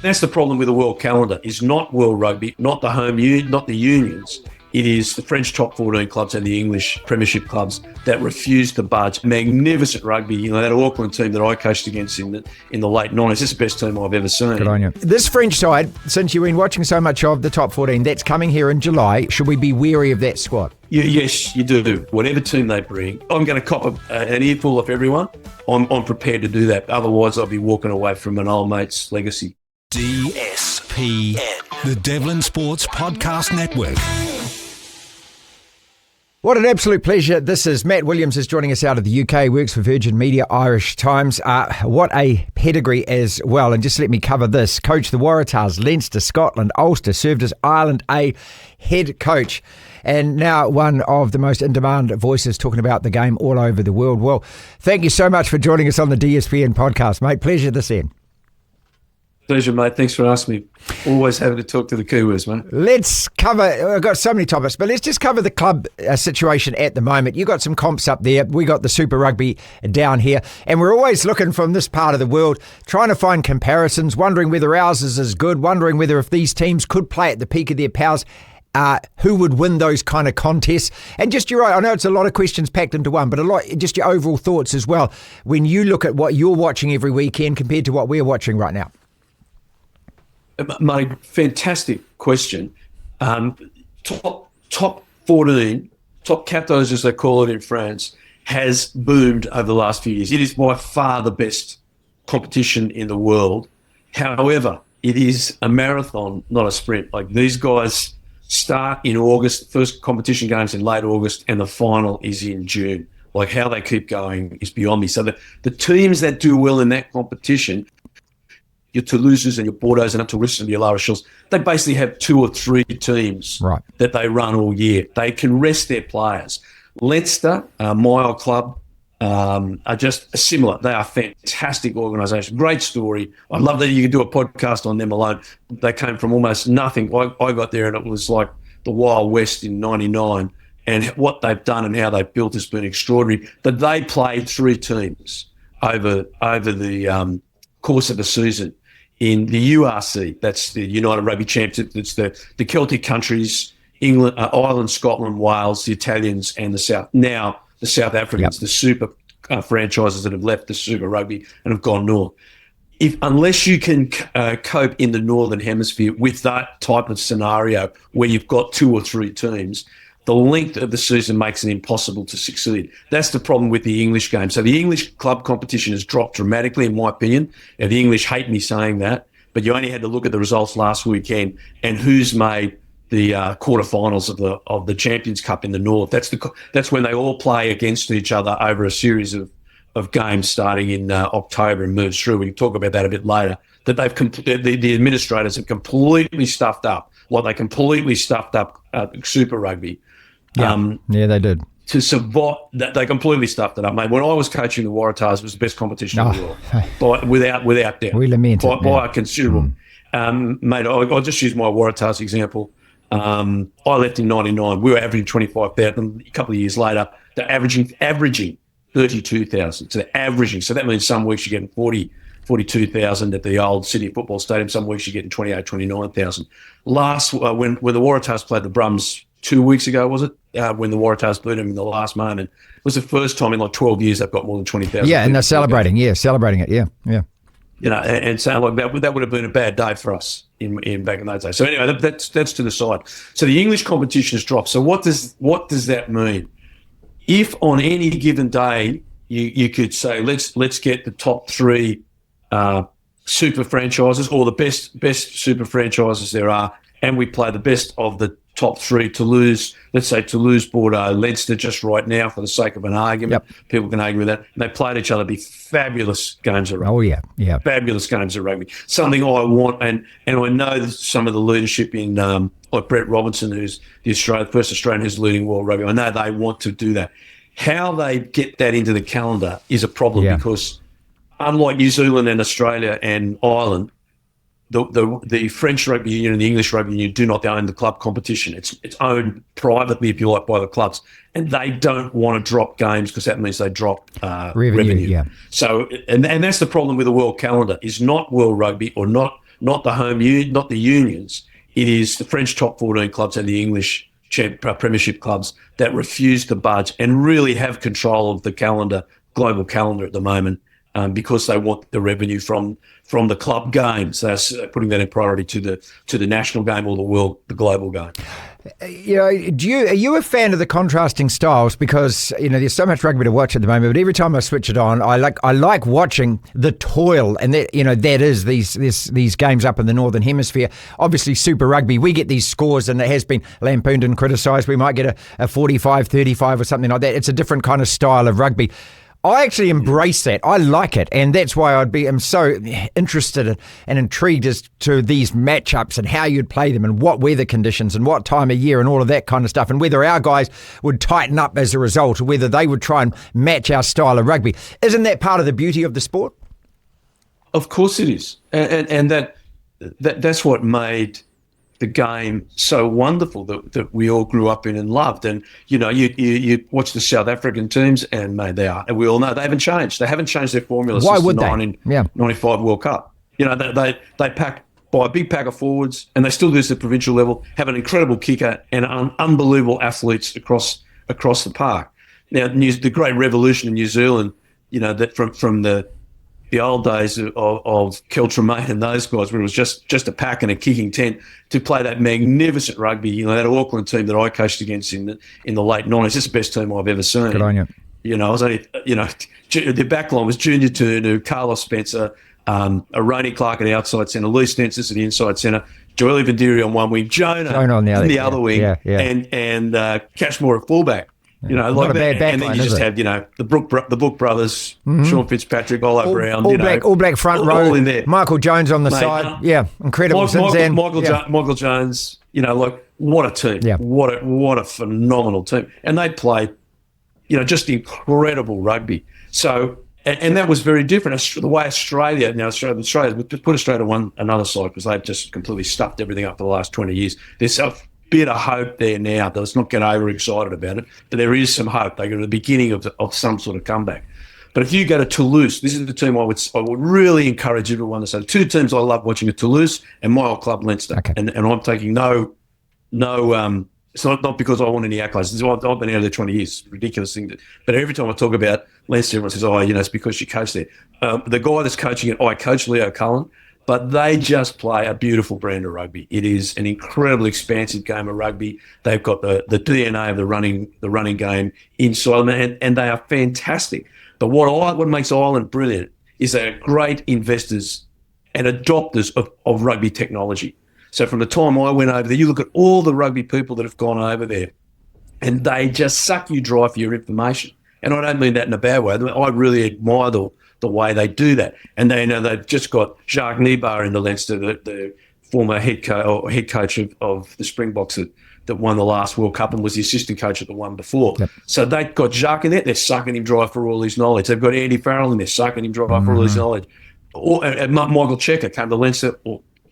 That's the problem with the world calendar, is not World Rugby, not the not the unions. It is the French top 14 clubs and the English Premiership clubs that refuse to budge. Magnificent rugby. You know, that Auckland team that I coached against in the late 90s, it's the best team I've ever seen. Good on you. This French side, since you've been watching so much of the top 14, that's coming here in July. Should we be wary of that squad? Yes, you do. Whatever team they bring, I'm going to cop an earful off everyone. I'm prepared to do that. Otherwise, I'll be walking away from an old mate's legacy. DSPN, the Devlin Sports Podcast Network. What an absolute pleasure. This is Matt Williams is joining us out of the UK, works for Virgin Media Irish Times. What a pedigree as well. And just let me cover this. Coached the Waratahs, Leinster, Scotland, Ulster, served as Ireland A head coach. And now one of the most in-demand voices talking about the game all over the world. Well, thank you so much for joining us on the DSPN podcast, mate. Pleasure this end. Pleasure, mate. Thanks for asking me. Always happy to talk to the Kiwis, mate. Let's cover, I've got so many topics, but let's just cover the club situation at the moment. You got some comps up there. We got the Super Rugby down here. And we're always looking from this part of the world, trying to find comparisons, wondering whether ours is as good, wondering whether if these teams could play at the peak of their powers, who would win those kind of contests. And just, you're right, I know it's a lot of questions packed into one, but a lot, just your overall thoughts as well, when you look at what you're watching every weekend compared to what we're watching right now. Mate, fantastic question. Top 14, top 14 as they call it in France, has boomed over the last few years. It is by far the best competition in the world. However, it is a marathon, not a sprint. Like, these guys start in August, first competition games in late August, and the final is in June. Like, how they keep going is beyond me. So the teams that do well in that competition, your Toulouses and your Bordeaux and up to Toulouse and your La Rochelles, they basically have 2 or 3 teams that they run all year. They can rest their players. Leinster, my old club, are just similar. They are a fantastic organisation. Great story. I love that you could do a podcast on them alone. They came from almost nothing. I got there and it was like the Wild West in 99. And what they've done and how they've built has been extraordinary. But they played 3 teams over the course of the season in the URC. That's the United Rugby Championship. It's the Celtic countries, England, Ireland, Scotland, Wales, the Italians, and the South Africans, the super franchises that have left the Super Rugby and have gone north. Unless you can cope in the Northern Hemisphere with that type of scenario where you've got 2 or 3 teams, the length of the season makes it impossible to succeed. That's the problem with the English game. So the English club competition has dropped dramatically, in my opinion. And the English hate me saying that, but you only had to look at the results last weekend and who's made the quarterfinals of the Champions Cup in the North. That's when they all play against each other over a series of games starting in October and moves through. We can talk about that a bit later. That the administrators have completely stuffed up. Well, they completely stuffed up Super Rugby. Yeah, they did. To survive, they completely stuffed it up, mate. When I was coaching the Waratahs, it was the best competition in the world, without doubt. We lament it. By a considerable. Mate, I'll just use my Waratahs example. I left in 99. We were averaging 25,000. A couple of years later, they're averaging 32,000. So they're averaging. So that means some weeks you're getting 42,000 at the old Sydney Football Stadium. Some weeks you're getting 28, 29,000. When the Waratahs played the Brums 2 weeks ago, was it? When the Waratahs beat them in the last moment. It was the first time in like 12 years they've got more than 20,000. Yeah, and they're celebrating it. Yeah. You know, and so like that would have been a bad day for us in back in those days. So anyway, that's to the side. So the English competition has dropped. So what does that mean? If on any given day you could say let's get the top 3 super franchises or the best super franchises there are, and we play the best of the top 3, Toulouse, let's say Toulouse, Bordeaux, Leinster, just right now for the sake of an argument. Yep. People can argue with that. And they played each other, be fabulous games of rugby. Oh, yeah. Fabulous games of rugby. Something I want, and I know some of the leadership in, like Brett Robinson, who's the first Australian who's leading world rugby, I know they want to do that. How they get that into the calendar is a problem because unlike New Zealand and Australia and Ireland, the French Rugby Union and the English Rugby Union do not own the club competition. It's owned privately, if you like, by the clubs. And they don't want to drop games because that means they drop revenue. Yeah. So, and that's the problem with the world calendar, is not World Rugby or not not not the unions. It is the French top 14 clubs and the English Premiership clubs that refuse to budge and really have control of the global calendar at the moment, because they want the revenue from the club games. They're putting that in priority to the national game or the global game. Are you a fan of the contrasting styles? Because there's so much rugby to watch at the moment, but every time I switch it on, I like watching the toil, and that is these games up in the Northern Hemisphere. Obviously, Super Rugby, we get these scores, and it has been lampooned and criticised. We might get a 45-35 or something like that. It's a different kind of style of rugby. I actually embrace that. I like it, and that's why I'm so interested and intrigued as to these matchups and how you'd play them and what weather conditions and what time of year and all of that kind of stuff, and whether our guys would tighten up as a result or whether they would try and match our style of rugby. Isn't that part of the beauty of the sport? Of course it is, and that's what made the game so wonderful that we all grew up in and loved. And you watch the South African teams, and mate, and we all know they haven't changed. They haven't changed their formula Why since would the they? 95 World Cup. They pack by a big pack of forwards, and they still do this at provincial level. Have an incredible kicker and unbelievable athletes across the park. Now, the great revolution in New Zealand, that from the old days of Kel Tremaine and those guys, where it was just a pack and a kicking tent, to play that magnificent rugby. That Auckland team that I coached against in the late 90s. It's the best team I've ever seen. Good on you. I was only, the back line was Junior Turner, Carlos Spencer, Ronnie Clark at the outside centre, Lee Stensis at the inside centre, Joel Vandiri on one wing, Jonah on the other wing, and Cashmore at fullback. Not a bad back and then line, you just have, the Brook brothers, Sean Fitzpatrick, Olo Brown, all black front row, all in there. Michael Jones on the side, incredible. Michael Jones, what a team, what a phenomenal team, and they played, just incredible rugby. So, and that was very different. The way Australia, we put Australia another side because they've just completely stuffed everything up for the last 20 years. There's a bit of hope there now. Let's not get overexcited about it, but there is some hope. They got the beginning of some sort of comeback. But if you go to Toulouse, this is the team I would really encourage everyone to say. The two teams I love watching are Toulouse and my old club Leinster. Okay. And I'm taking no. It's not because I want any accolades. I've been out there 20 years. It's a ridiculous thing. But every time I talk about Leinster, everyone says, it's because you coach there. The guy that's coaching it, I coach Leo Cullen. But they just play a beautiful brand of rugby. It is an incredibly expansive game of rugby. They've got the DNA of the running game inside them, and they are fantastic. But what makes Ireland brilliant is they are great investors and adopters of rugby technology. So from the time I went over there, you look at all the rugby people that have gone over there, and they just suck you dry for your information. And I don't mean that in a bad way. I really admire the way they do that. And they've just got Jacques Niebar in the Leinster, the former head coach of the Springboks that won the last World Cup and was the assistant coach at the one before. Yep. So they've got Jacques in there. They're sucking him dry for all his knowledge. They've got Andy Farrell in there, sucking him dry for all his knowledge. Michael Checker came to Leinster,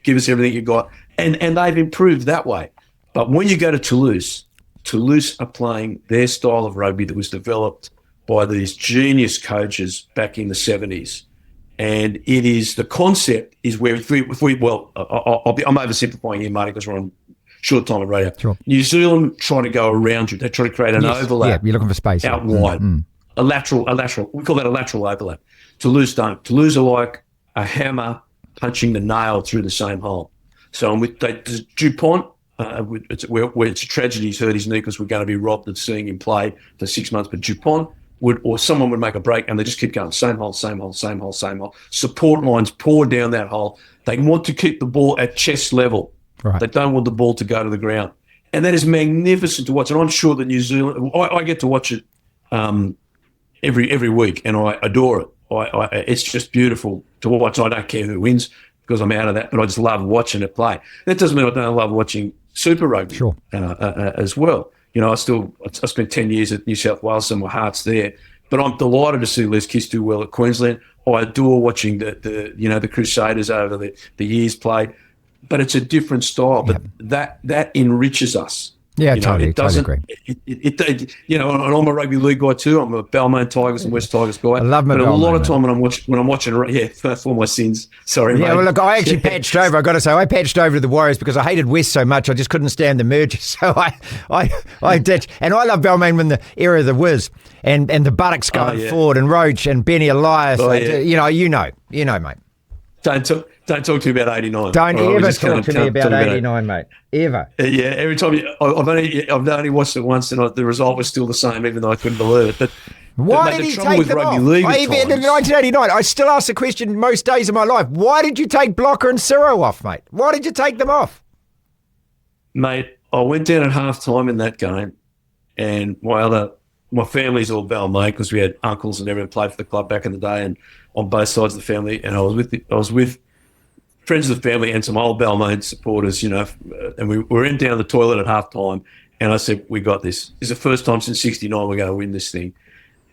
give us everything you got. And they've improved that way. But when you go to Toulouse are playing their style of rugby that was developed by these genius coaches back in the 70s. And the concept is where I'm oversimplifying here, Marty, because we're on short time of radio. Sure. New Zealand trying to go around you. They try to create an overlap. Yeah, you're looking for space. Out wide. A lateral. We call that a lateral overlap. Toulouse don't. Toulouse are like a hammer punching the nail through the same hole. So Dupont, it's a tragedy. He's hurt his knee because we're going to be robbed of seeing him play for 6 months. But Dupont someone would make a break and they just keep going, same hole, same hole, same hole, same hole. Support lines pour down that hole. They want to keep the ball at chest level. Right. They don't want the ball to go to the ground. And that is magnificent to watch. And I'm sure that New Zealand, I get to watch it every week, and I adore it. It's just beautiful to watch. I don't care who wins because I'm out of that, but I just love watching it play. That doesn't mean I don't love watching Super Rugby as well. I spent 10 years at New South Wales, so my heart's there. But I'm delighted to see Les Kiss do well at Queensland. I adore watching the Crusaders over the years play. But it's a different style. But that enriches us. Yeah, You know, totally agree. And I'm a rugby league guy too. I'm a Balmain Tigers and West Tigers guy. I love my But a Balmain, lot of mate. time when I'm watching, for my sins. Sorry, Yeah, mate. well, look, I actually patched over. I got to say, I patched over to the Warriors because I hated West so much. I just couldn't stand the merger. So I ditched. And I love Balmain when the era of the Wiz and the Buttocks going forward and Roach and Benny Elias. You know, mate. Don't talk to me about 89. Don't ever talk to me about 89, mate. Ever. Yeah, every time I've only watched it once, and the result was still the same, even though I couldn't believe it. But why did he take them off? In 1989, I still ask the question most days of my life. Why did you take Blocker and Ciro off, mate? Why did you take them off? Mate, I went down at half-time in that game, and my family's all Balmain because we had uncles and everyone played for the club back in the day, and on both sides of the family. And I was with friends of the family and some old Balmain supporters, and we were down the toilet at half-time, and I said, "We got this. It's the first time since '69 we're going to win this thing."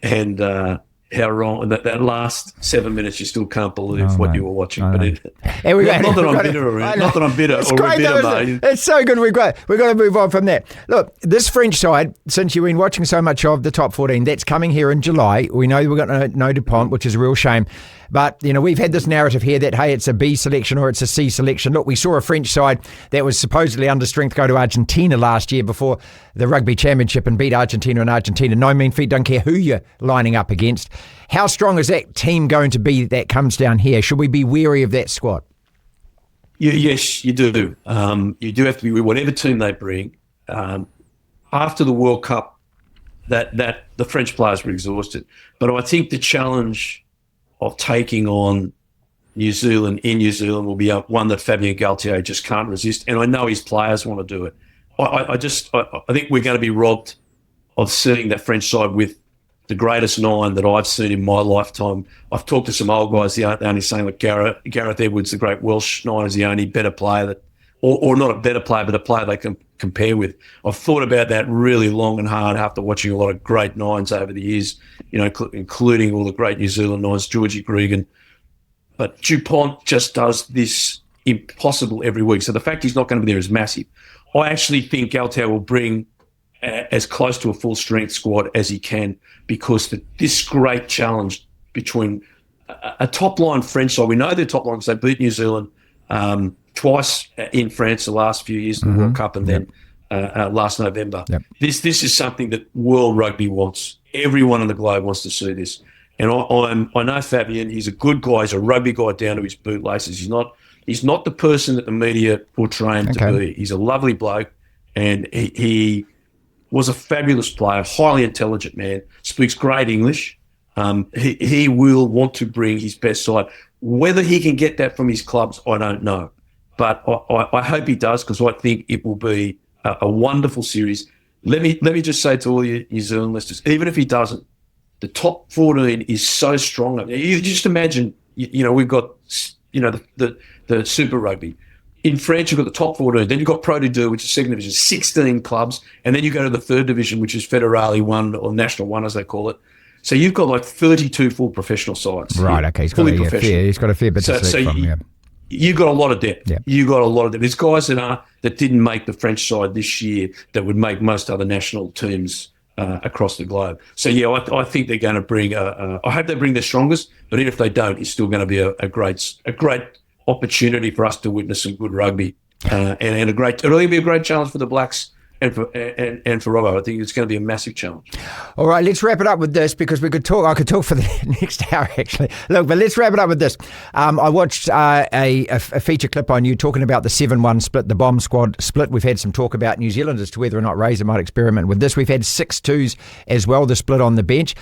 And how wrong! And that last 7 minutes, you still can't believe what you were watching. But not that I'm bitter, not that I'm bitter. It's great, mate. It's so good. We've got to move on from that. Look, this French side, since you've been watching so much of the top 14, that's coming here in July. We know we've got no Dupont, which is a real shame. But, we've had this narrative here that, hey, it's a B selection or it's a C selection. Look, we saw a French side that was supposedly under strength go to Argentina last year before the Rugby Championship and beat Argentina and Argentina. No mean feat, don't care who you're lining up against. How strong is that team going to be that comes down here? Should we be wary of that squad? Yes, you do. You do have to be with whatever team they bring. After the World Cup, that the French players were exhausted. But I think the challenge of taking on New Zealand in New Zealand will be one that Fabien Galtier just can't resist. And I know his players want to do it. I think we're going to be robbed of seeing that French side with the greatest nine that I've seen in my lifetime. I've talked to some old guys, they're only saying that Gareth Edwards, the great Welsh nine, is the only better player that, or not a better player, but a player they can compare with. I've thought about that really long and hard after watching a lot of great nines over the years, including all the great New Zealand nines, Georgie Gregan. But Dupont just does this impossible every week. So the fact he's not going to be there is massive. I actually think Galtier will bring as close to a full strength squad as he can, because this great challenge between a top line French side, we know they're top line because they beat New Zealand twice in France the last few years in the World Cup, and then last November. Yep. This is something that world rugby wants. Everyone on the globe wants to see this. And I know Fabien, he's a good guy, he's a rugby guy down to his bootlaces. He's not the person that the media portray him to be. He's a lovely bloke, and he was a fabulous player, highly intelligent man, speaks great English. He will want to bring his best side. Whether he can get that from his clubs, I don't know. But I hope he does, because I think it will be a wonderful series. Let me just say to all you New Zealand listeners, even if he doesn't, the top 14 is so strong. You just imagine, we've got, the Super Rugby. In France, you've got the top 14. Then you've got Pro D2, which is second division, 16 clubs. And then you go to the third division, which is Federale 1, or National 1, as they call it. So you've got like 32 full professional sides. Right, okay. He's got a fair bit to select from, You've got a lot of depth. Yeah. You've got a lot of depth. There's guys that didn't make the French side this year that would make most other national teams across the globe. So, I think they're going to bring I hope they bring their strongest, but even if they don't, it's still going to be a great opportunity for us to witness some good rugby, and it'll be a great challenge for the Blacks and for Robbo. I think it's going to be a massive challenge. All right, let's wrap it up with this, because I could talk for the next hour, actually. Look, but let's wrap it up with this. I watched a feature clip on you talking about the 7-1 split, the bomb squad split. We've had some talk about New Zealand as to whether or not Razor might experiment with this. We've had 6-2s as well, the split on the bench.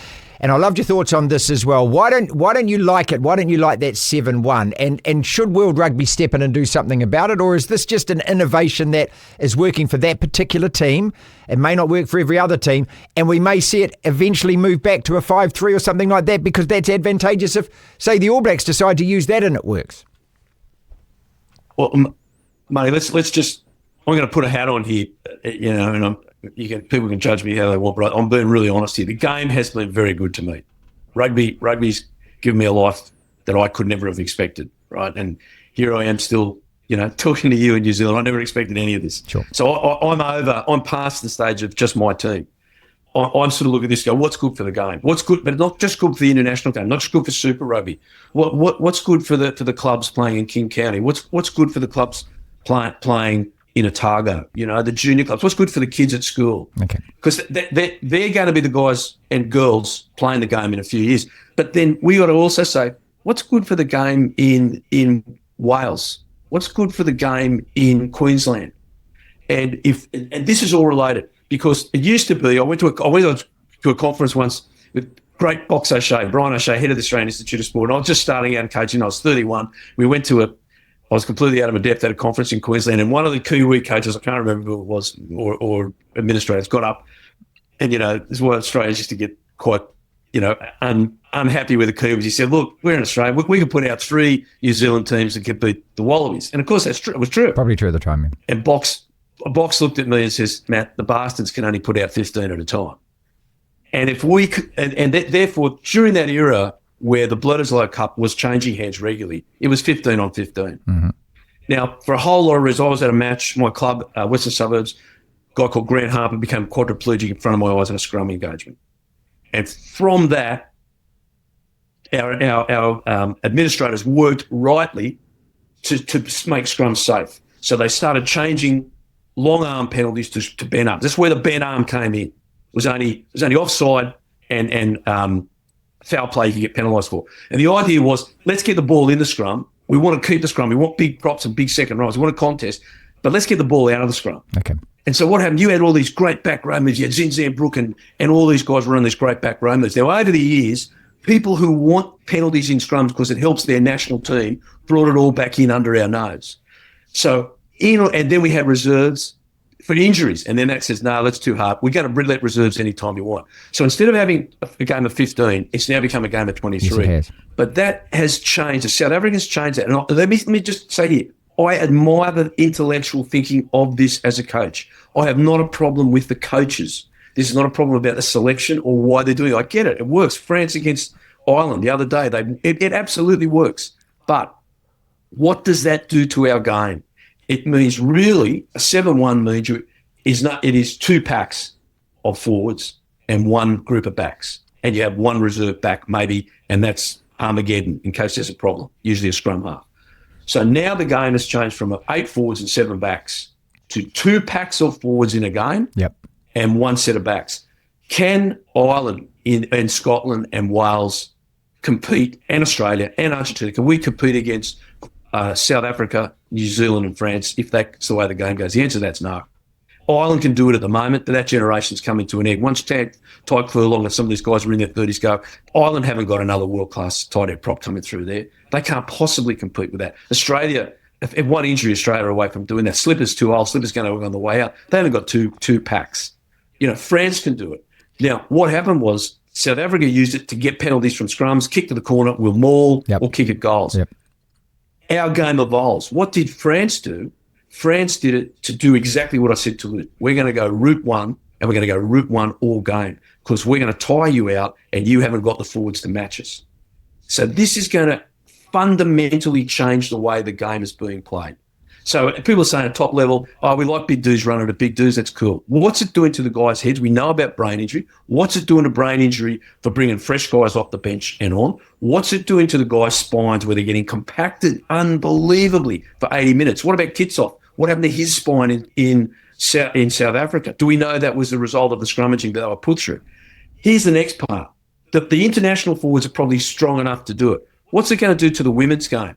And I loved your thoughts on this as well. Why don't you like it? Why don't you like that 7-1? And should World Rugby step in and do something about it? Or is this just an innovation that is working for that particular team? It may not work for every other team. And we may see it eventually move back to a 5-3 or something like that, because that's advantageous if, say, the All Blacks decide to use that and it works. Well, Marty, let's just, I'm going to put a hat on here, and people can judge me how they want, but I'm being really honest here. The game has been very good to me. Rugby's given me a life that I could never have expected, right? And here I am still talking to you in New Zealand, I never expected any of this. Sure. So I'm past the stage of just my team. I'm sort of looking at this, go, what's good for the game? What's good, but not just good for the international game, not just good for Super Rugby. What's good for the clubs playing in King County? What's good for the clubs playing in Otago? The junior clubs. What's good for the kids at school? Okay. Because they're going to be the guys and girls playing the game in a few years. But then we got to also say, what's good for the game in Wales? What's good for the game in Queensland? And this is all related. Because it used to be, I went to a conference once with great Box O'Shea, Brian O'Shea, head of the Australian Institute of Sport. And I was just starting out in coaching. I was 31. We went I was completely out of my depth at a conference in Queensland. And one of the Kiwi coaches, I can't remember who it was, or administrators, got up. And, this is why Australians used to get quite, unhappy with the Kiwis. He said, look, we're in Australia. We can put out 3 New Zealand teams that could beat the Wallabies. And, of course, that's true. It was true. Probably true at the time, yeah. And Box looked at me and says, Matt, the bastards can only put out 15 at a time. And if we could, therefore, during that era where the Bledisloe Cup was changing hands regularly, it was 15 on 15. Mm-hmm. Now, for a whole lot of reasons, I was at a match, my club, Western Suburbs, a guy called Grant Harper became quadriplegic in front of my eyes in a scrum engagement. And from that, our administrators worked rightly to make scrums safe. So they started changing long arm penalties to bent arm. That's where the bent arm came in. It was only offside and foul play you could get penalised for. And the idea was, let's get the ball in the scrum. We want to keep the scrum. We want big props and big second rows. We want a contest, but let's get the ball out of the scrum. Okay. And so what happened? You had all these great back row moves. You had Zinzan Brook and all these guys running these great back row moves. Now, over the years, people who want penalties in scrums because it helps their national team brought it all back in under our nose. So, and then we had reserves for injuries. And then that says, no, that's too hard. We're going to let reserves anytime you want. So instead of having a game of 15, it's now become a game of 23. Yes, it has. But that has changed. The South Africans changed that. And let me just say here, I admire the intellectual thinking of this as a coach. I have not a problem with the coaches. This is not a problem about the selection or why they're doing it. I get it. It works. France against Ireland the other day, it absolutely works. But what does that do to our game? It means really a 7-1 means it is 2 packs of forwards and 1 group of backs. And you have 1 reserve back maybe, and that's Armageddon in case there's a problem, usually a scrum half. So now the game has changed from 8 forwards and 7 backs to 2 packs of forwards in a game. Yep. And 1 set of backs. Can Ireland and Scotland and Wales compete, and Australia and Argentina, can we compete against South Africa, New Zealand and France if that's the way the game goes? The answer to that's no. Ireland can do it at the moment, but that generation's coming to an end. Once Tyke Furlong and some of these guys are in their 30s go, Ireland haven't got another world-class tight end prop coming through there. They can't possibly compete with that. Australia, if one injury, Australia are away from doing that. Slipper's too old. Slipper's going to work on the way out. They haven't got two packs. France can do it. Now, what happened was South Africa used it to get penalties from scrums, kick to the corner, we'll maul, or kick at goals. Yep. Our game evolves. What did France do? France did it to do exactly what I said to Luke. We're going to go route 1, and we're going to go route 1 all game because we're going to tire you out and you haven't got the forwards to match us. So this is going to fundamentally change the way the game is being played. So people are saying at top level, we like big dudes running to big dudes. That's cool. Well, what's it doing to the guys' heads? We know about brain injury. What's it doing to brain injury for bringing fresh guys off the bench and on? What's it doing to the guys' spines where they're getting compacted unbelievably for 80 minutes? What about Kitsoff? What happened to his spine in South Africa? Do we know that was the result of the scrummaging that they were put through? Here's the next part. The international forwards are probably strong enough to do it. What's it going to do to the women's game?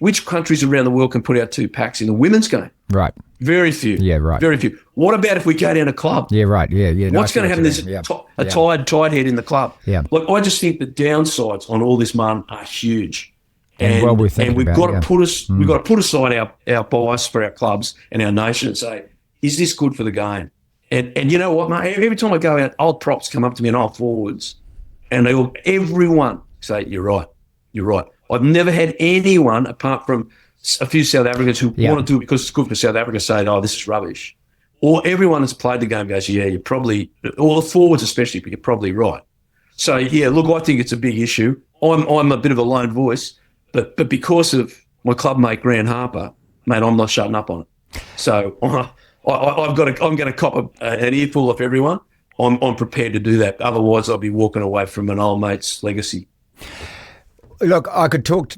Which countries around the world can put out 2 packs in the women's game? Right. Very few. Yeah, right. Very few. What about if we go down a club? Yeah, right. Yeah. What's going to happen? There's a tired head in the club. Yeah. Look, I just think the downsides on all this, Martin, are huge. And we've got to put we've got to put aside our bias for our clubs and our nation and say, is this good for the game? And you know what, mate? Every time I go out, old props come up to me and old forwards, and everyone say, you're right. I've never had anyone, apart from a few South Africans who want to do it because it's good for South Africa, say, this is rubbish. Or everyone that's played the game goes, yeah, you're probably, or the forwards especially, but you're probably right. So, yeah, look, I think it's a big issue. I'm a bit of a lone voice, but because of my club mate, Grant Harper, mate, I'm not shutting up on it. So I'm going to cop an earful off everyone. I'm prepared to do that. Otherwise, I'll be walking away from an old mate's legacy. Look,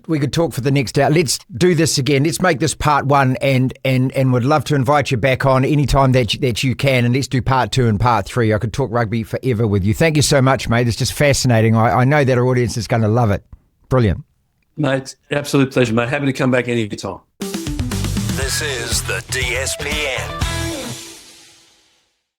we could talk for the next hour. Let's do this again. Let's make this part one, and would love to invite you back on anytime that you can, and let's do part two and part three. I could talk rugby forever with you. Thank you so much, mate. It's just fascinating. I know that our audience is going to love it. Brilliant. Mate, absolute pleasure, mate. Happy to come back any time. This is the DSPN.